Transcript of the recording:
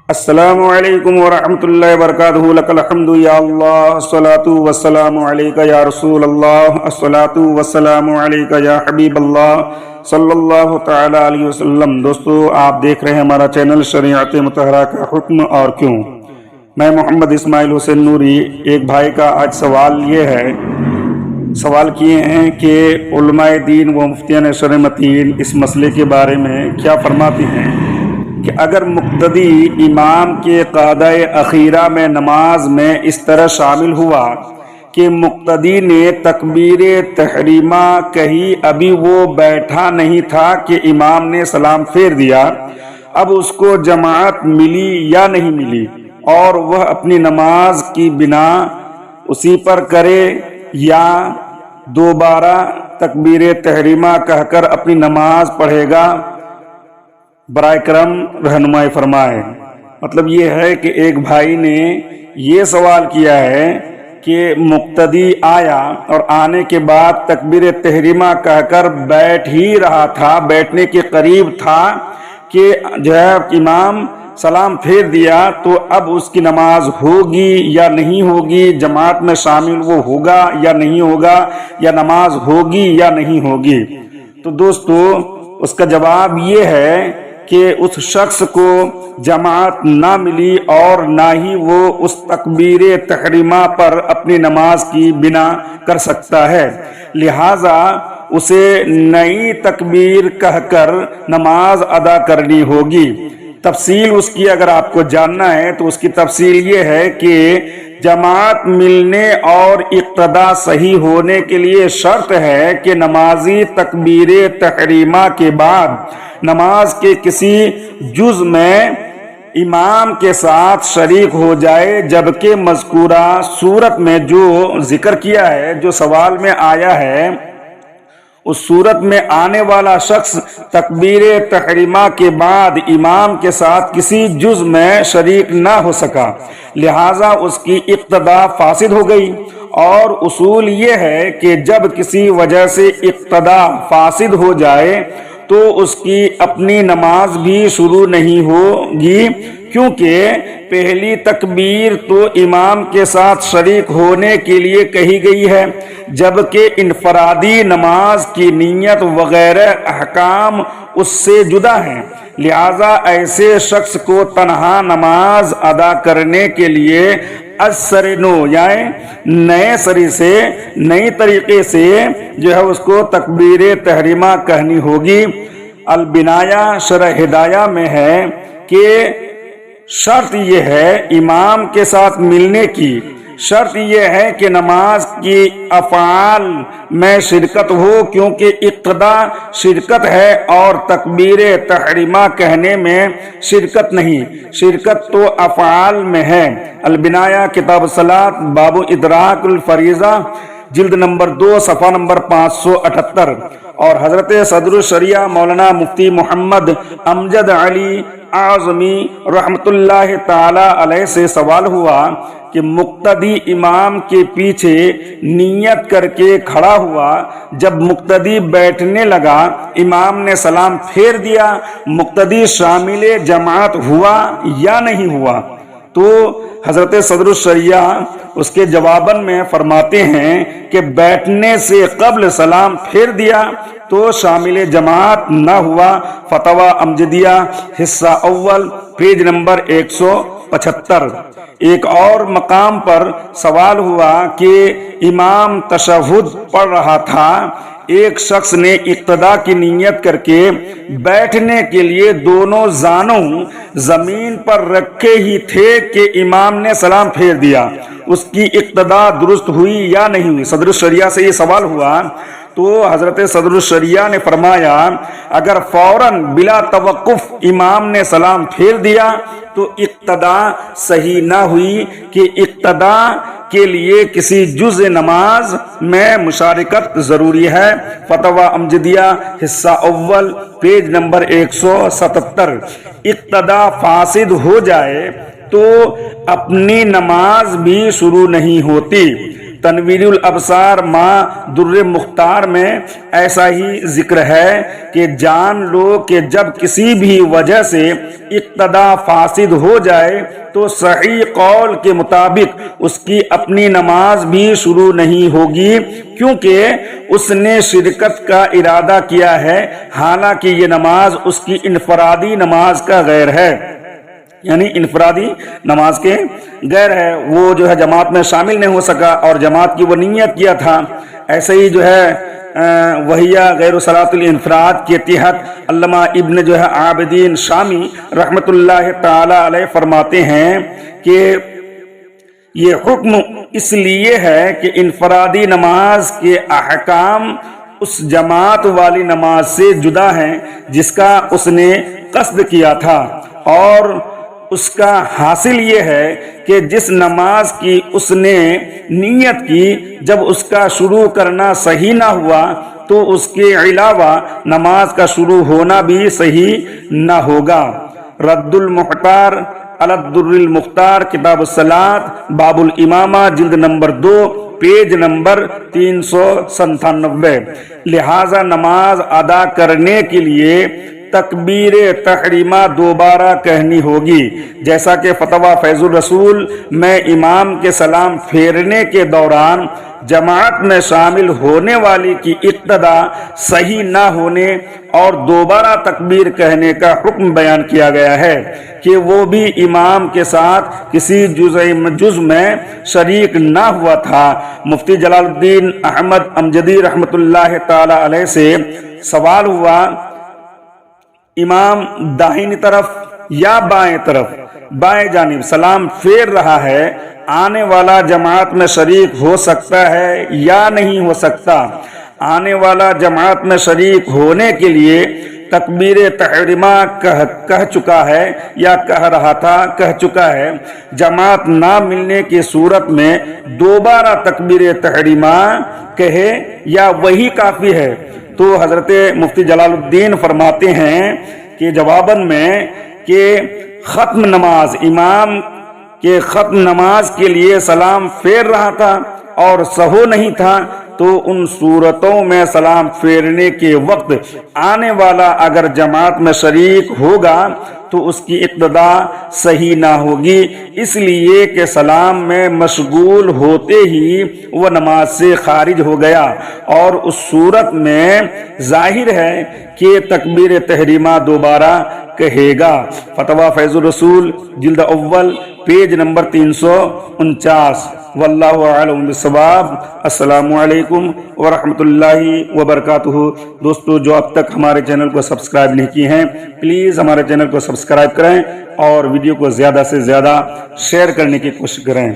السلام علیکم ورحمۃ اللہ وبرکاتہ لک الحمد یا اللہ الصلاۃ والسلام علیک یا رسول اللہ الصلاۃ والسلام علیک یا حبیب اللہ صلی اللہ تعالی علیہ وسلم۔ دوستو، آپ دیکھ رہے ہیں ہمارا چینل شریعت مطہرہ کا حکم اور کیوں۔ میں محمد اسماعیل حسین نوری۔ ایک بھائی کا آج سوال کیے ہیں کہ علماء دین و مفتیان شرعیین اس مسئلے کے بارے میں کیا فرماتے ہیں کہ اگر مقتدی امام کے قعدہ اخیرہ میں نماز میں اس طرح شامل ہوا کہ مقتدی نے تکبیر تحریمہ کہی، ابھی وہ بیٹھا نہیں تھا کہ امام نے سلام پھیر دیا، اب اس کو جماعت ملی یا نہیں ملی، اور وہ اپنی نماز کی بنا اسی پر کرے یا دوبارہ تکبیر تحریمہ کہہ کر اپنی نماز پڑھے گا؟ برائے کرم رہنمائی فرمائے۔ مطلب یہ ہے کہ ایک بھائی نے یہ سوال کیا ہے کہ مقتدی آیا اور آنے کے بعد تکبیر تحریمہ کہہ کر بیٹھ ہی رہا تھا، بیٹھنے کے قریب تھا کہ جو ہے امام سلام پھیر دیا، تو اب اس کی نماز ہوگی یا نہیں ہوگی، جماعت میں شامل وہ ہوگا یا نہیں ہوگا، یا نماز ہوگی یا نہیں ہوگی؟ تو دوستو، اس کا جواب یہ ہے کہ اس شخص کو جماعت نہ ملی اور نہ ہی وہ اس تکبیر تحریمہ پر اپنی نماز کی بنا کر سکتا ہے، لہذا اسے نئی تکبیر کہہ کر نماز ادا کرنی ہوگی۔ تفصیل اس کی اگر آپ کو جاننا ہے تو اس کی تفصیل یہ ہے کہ جماعت ملنے اور اقتداء صحیح ہونے کے لیے شرط ہے کہ نمازی تکبیر تحریمہ کے بعد نماز کے کسی جز میں امام کے ساتھ شریک ہو جائے، جبکہ مذکورہ صورت میں جو ذکر کیا ہے، جو سوال میں آیا ہے، اس صورت میں آنے والا شخص تکبیر تحریمہ کے بعد امام کے ساتھ کسی جز میں شریک نہ ہو سکا، لہذا اس کی اقتداء فاسد ہو گئی۔ اور اصول یہ ہے کہ جب کسی وجہ سے اقتداء فاسد ہو جائے تو اس کی اپنی نماز بھی شروع نہیں ہوگی، کیونکہ پہلی تکبیر تو امام کے ساتھ شریک ہونے کے لیے کہی گئی ہے، جبکہ انفرادی نماز کی نیت وغیرہ احکام اس سے جدا ہیں، لہذا ایسے شخص کو تنہا نماز ادا کرنے کے لیے از-سر-نو یعنی نئے سری سے، نئی طریقے سے جو ہے اس کو تکبیر تحریمہ کہنی ہوگی۔ البنایہ شرح ہدایہ میں ہے کہ شرط یہ ہے امام کے ساتھ ملنے کی، شرط یہ ہے کہ نماز کی افعال میں شرکت ہو، کیونکہ اقتداء شرکت ہے اور تکبیر تحریمہ کہنے میں شرکت نہیں، شرکت تو افعال میں ہے۔ البنایہ کتاب الصلاۃ باب ادراک الفریضہ جلد نمبر 2 صفحہ نمبر 578۔ اور حضرت صدر الشریعہ مولانا مفتی محمد امجد علی اعظمی رحمت اللہ تعالی علیہ سے سوال ہوا کہ مقتدی امام کے پیچھے نیت کر کے کھڑا ہوا، جب مقتدی بیٹھنے لگا امام نے سلام پھیر دیا، مقتدی شامل جماعت ہوا یا نہیں ہوا؟ تو حضرت صدر الشریعہ اس کے جواباً میں فرماتے ہیں کہ بیٹھنے سے قبل سلام پھیر دیا تو شامل جماعت نہ ہوا۔ فتویٰ امجدیہ حصہ اول پیج نمبر 175۔ ایک اور مقام پر سوال ہوا کہ امام تشہد پڑھ رہا تھا، ایک شخص نے اقتداء کی نیت کر کے بیٹھنے کے لیے دونوں زانوں زمین پر رکھے ہی تھے کہ امام نے سلام پھیر دیا، اس کی اقتداء درست ہوئی یا نہیں ہوئی؟ صدر الشریعہ سے یہ سوال ہوا تو حضرت صدر الشریعہ نے فرمایا اگر فوراً بلا توقف امام نے سلام پھیر دیا تو اقتداء صحیح نہ ہوئی، کہ اقتداء کے لیے کسی جز نماز میں مشارکت ضروری ہے۔ فتویٰ امجدیہ حصہ اول پیج نمبر 177۔ اقتداء فاسد ہو جائے تو اپنی نماز بھی شروع نہیں ہوتی، تنویرُ الابصار ماں در مختار میں ایسا ہی ذکر ہے کہ جان لو کہ جب کسی بھی وجہ سے اقتدا فاسد ہو جائے تو صحیح قول کے مطابق اس کی اپنی نماز بھی شروع نہیں ہوگی، کیونکہ اس نے شرکت کا ارادہ کیا ہے، حالانکہ یہ نماز اس کی انفرادی نماز کا غیر ہے، یعنی انفرادی نماز کے غیر ہے، وہ جو ہے جماعت میں شامل نہیں ہو سکا اور جماعت کی وہ نیت کیا تھا۔ ایسے ہی جو ہے وہیہ غیر صلاۃ الانفراد کے تحت علامہ ابن جو ہے عابدین شامی رحمت اللہ تعالی علیہ فرماتے ہیں کہ یہ حکم اس لیے ہے کہ انفرادی نماز کے احکام اس جماعت والی نماز سے جدا ہیں جس کا اس نے قصد کیا تھا، اور اس کا حاصل یہ ہے کہ جس نماز کی اس نے نیت کی، جب اس کا شروع کرنا صحیح نہ ہوا تو اس کے علاوہ نماز کا شروع ہونا بھی صحیح نہ ہوگا۔ رد المحتار علی الدر المختار کتاب الصلاۃ باب الامامہ جلد نمبر 2 پیج نمبر 397۔ لہذا نماز ادا کرنے کے لیے تکبیر تحریمہ دوبارہ کہنی ہوگی، جیسا کہ فتویٰ فیض الرسول میں امام کے سلام پھیرنے کے دوران جماعت میں شامل ہونے والی کی اقتدا صحیح نہ ہونے اور دوبارہ تکبیر کہنے کا حکم بیان کیا گیا ہے کہ وہ بھی امام کے ساتھ کسی جز میں شریک نہ ہوا تھا۔ مفتی جلال الدین احمد امجدی رحمت اللہ تعالی علیہ سے سوال ہوا، امام داہنی طرف یا بائیں طرف بائیں جانب سلام پھیر رہا ہے، آنے والا جماعت میں شریک ہو سکتا ہے یا نہیں ہو سکتا؟ آنے والا جماعت میں شریک ہونے کے لیے تکبیر تحریمہ کہہ چکا ہے یا کہہ چکا ہے، جماعت نہ ملنے کی صورت میں دوبارہ تکبیر تحریمہ کہے یا وہی کافی ہے؟ تو حضرت مفتی جلال الدین فرماتے ہیں کہ جواباً میں کہ ختم نماز، امام کے ختم نماز کے لیے سلام پھیر رہا تھا اور سہو نہیں تھا، تو ان صورتوں میں سلام پھیرنے کے وقت آنے والا اگر جماعت میں شریک ہوگا تو اس کی اقتدا صحیح نہ ہوگی، اس لیے کہ سلام میں مشغول ہوتے ہی وہ نماز سے خارج ہو گیا، اور اس صورت میں ظاہر ہے کہ تکبیر تحریمہ دوبارہ کہے گا۔ فتویٰ فیض الرسول جلد اول پیج نمبر 349۔ واللہ اعلم بالصواب۔ السلام علیکم ورحمۃ اللہ وبرکاتہ۔ دوستو جو اب تک ہمارے چینل کو سبسکرائب نہیں کی ہیں، پلیز ہمارے چینل کو سبسکرائب کریں اور ویڈیو کو زیادہ سے زیادہ شیئر کرنے کی کوشش کریں۔